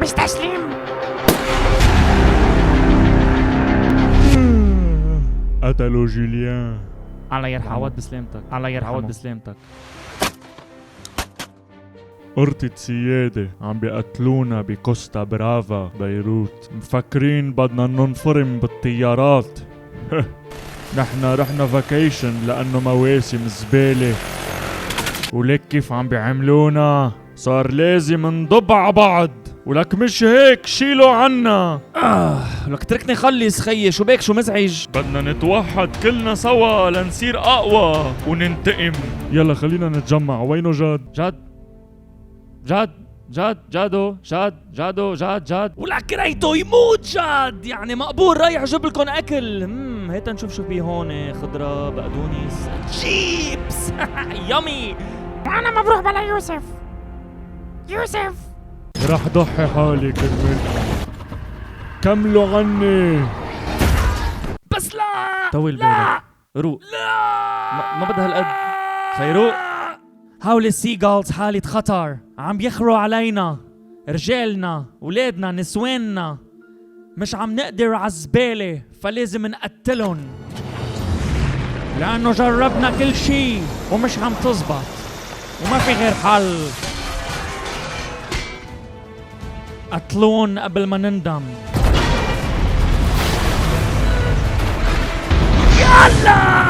مستسلم. قتلوا جوليان. الله يرحمك بسلامتك، الله يرحمك بسلامتك. قرطة سيادة عم بيقتلونا بكوستا برافا بيروت، مفكرين بدنا ننفرم بالطيارات. نحنا رحنا فاكيشن لأنه مواسم زبالة، ولك كيف عم بيعملونا، صار لازم نضب ع بعض، ولك مش هيك شيلوا عنا. لك تركني خلص خيي، شو بيك شو مزعج؟ بدنا نتوحد كلنا سوا لنصير أقوى وننتقم. يلا خلينا نتجمع. وينو جاد؟ جاد ولك ريتو يموت جاد، يعني مقبول رايح جيب لكم اكل. هيتا نشوف شو في هون، خضرة بقدونس شيبس. يامي. وانا ما بروح بلا يوسف. رح ضحي حالي كرمال. كملوا عني. بس لا طول بالك روق. لا ما بدها هالقد خيروق. هول السيجالز حالة خطر، عم يخروا علينا، رجالنا ولادنا نسواننا، مش عم نقدر عالزبالة، فلازم نقتلن لأنه جربنا كل شي ومش عم تزبط وما في غير حل. قتلون قبل ما نندم. يلا.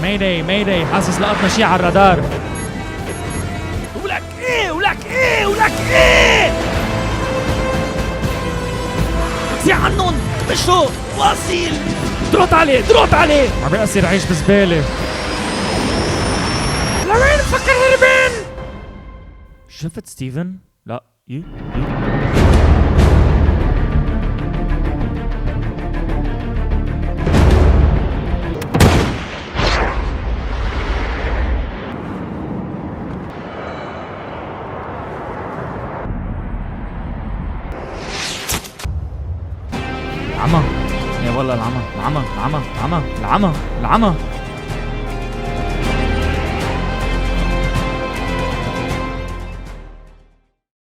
ميداي حاسس لقطنا شي على الرادار. ولك ايه زي عنون مشو واصل. دروت عليه عم بيقصر عيش بزبالة. لوين مفكر هربان؟ شفت ستيفن؟ لا العمى. يا والله العمى.